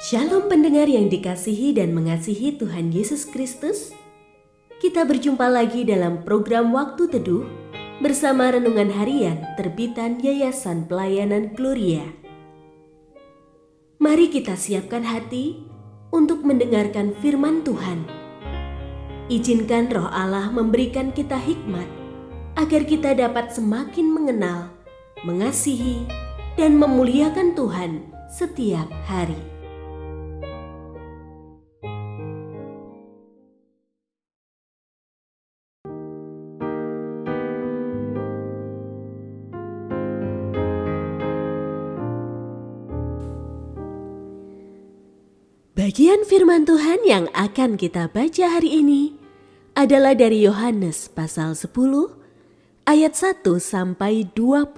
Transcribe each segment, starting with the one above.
Shalom pendengar yang dikasihi dan mengasihi Tuhan Yesus Kristus. Kita berjumpa lagi dalam program Waktu Teduh bersama Renungan Harian terbitan Yayasan Pelayanan Gloria. Mari kita siapkan hati untuk mendengarkan firman Tuhan. Izinkan Roh Allah memberikan kita hikmat agar kita dapat semakin mengenal, mengasihi, dan memuliakan Tuhan setiap hari. Bagian firman Tuhan yang akan kita baca hari ini adalah dari Yohanes pasal 10 ayat 1 sampai 21.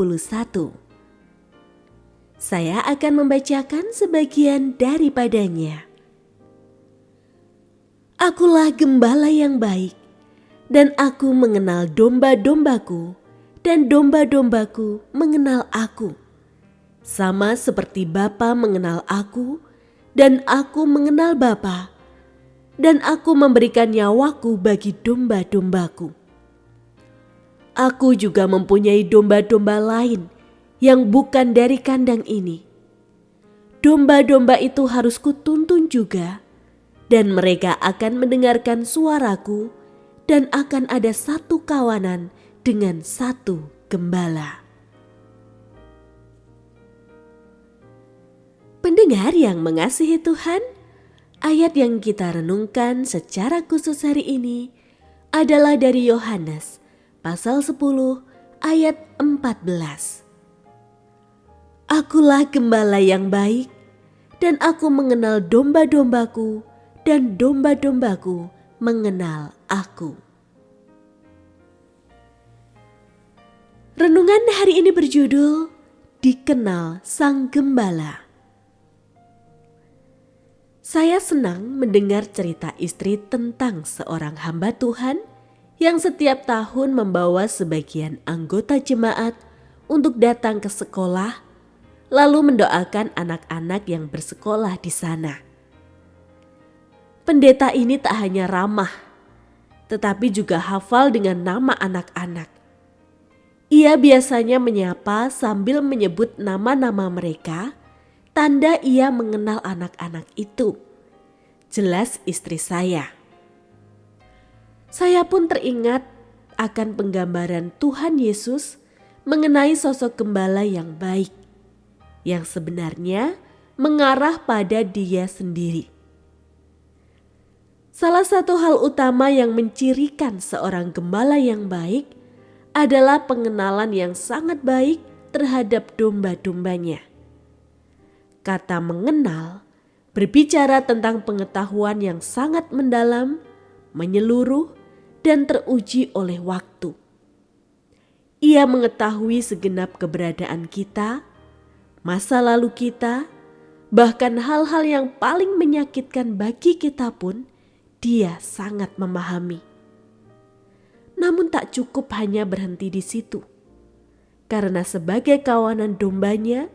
Saya akan membacakan sebagian daripadanya. Akulah gembala yang baik, dan aku mengenal domba-dombaku, dan domba-dombaku mengenal aku. Sama seperti Bapa mengenal aku, dan aku mengenal Bapa, dan aku memberikan nyawaku bagi domba-dombaku. Aku juga mempunyai domba-domba lain yang bukan dari kandang ini. Domba-domba itu harus kutuntun juga, dan mereka akan mendengarkan suaraku, dan akan ada satu kawanan dengan satu gembala. Pendengar yang mengasihi Tuhan, ayat yang kita renungkan secara khusus hari ini adalah dari Yohanes pasal 10 ayat 14. Akulah gembala yang baik, dan aku mengenal domba-dombaku, dan domba-dombaku mengenal aku. Renungan hari ini berjudul Dikenal Sang Gembala. Saya senang mendengar cerita istri tentang seorang hamba Tuhan yang setiap tahun membawa sebagian anggota jemaat untuk datang ke sekolah, lalu mendoakan anak-anak yang bersekolah di sana. Pendeta ini tak hanya ramah, tetapi juga hafal dengan nama anak-anak. Ia biasanya menyapa sambil menyebut nama-nama mereka, tanda ia mengenal anak-anak itu. Jelas istri saya. Saya pun teringat akan penggambaran Tuhan Yesus mengenai sosok gembala yang baik, yang sebenarnya mengarah pada Dia sendiri. Salah satu hal utama yang mencirikan seorang gembala yang baik adalah pengenalan yang sangat baik terhadap domba-dombanya. Kata mengenal berbicara tentang pengetahuan yang sangat mendalam, menyeluruh, dan teruji oleh waktu. Ia mengetahui segenap keberadaan kita, masa lalu kita, bahkan hal-hal yang paling menyakitkan bagi kita pun Dia sangat memahami. Namun tak cukup hanya berhenti di situ, karena sebagai kawanan dombanya,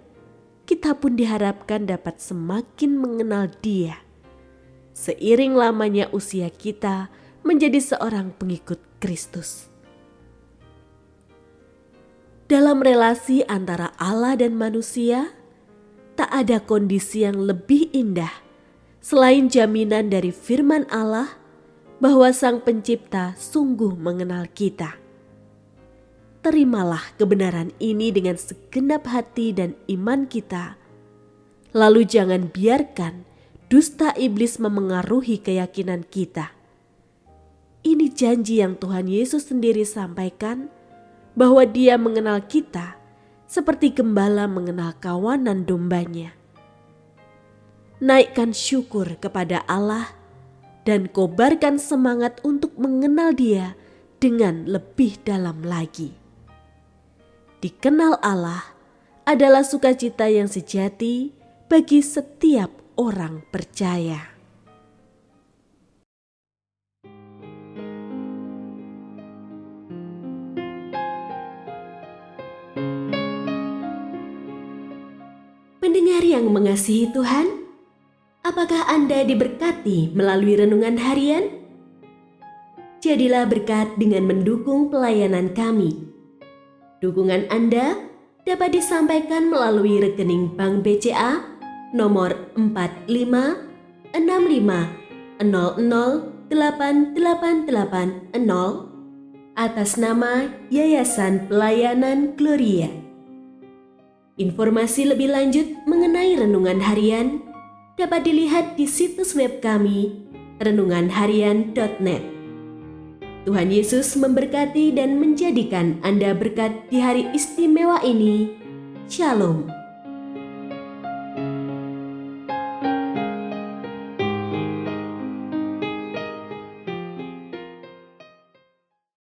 kita pun diharapkan dapat semakin mengenal Dia seiring lamanya usia kita menjadi seorang pengikut Kristus. Dalam relasi antara Allah dan manusia, tak ada kondisi yang lebih indah selain jaminan dari firman Allah bahwa Sang Pencipta sungguh mengenal kita. Terimalah kebenaran ini dengan segenap hati dan iman kita. Lalu jangan biarkan dusta iblis memengaruhi keyakinan kita. Ini janji yang Tuhan Yesus sendiri sampaikan bahwa Dia mengenal kita seperti gembala mengenal kawanan dombanya. Naikkan syukur kepada Allah dan kobarkan semangat untuk mengenal Dia dengan lebih dalam lagi. Dikenal Allah adalah sukacita yang sejati bagi setiap orang percaya. Pendengar yang mengasihi Tuhan, Apakah Anda diberkati melalui renungan harian? Jadilah berkat dengan mendukung pelayanan kami. Dukungan Anda dapat disampaikan melalui rekening Bank BCA nomor 4565008880 atas nama Yayasan Pelayanan Gloria. Informasi lebih lanjut mengenai renungan harian dapat dilihat di situs web kami renunganharian.net. Tuhan Yesus memberkati dan menjadikan Anda berkat di hari istimewa ini. Shalom.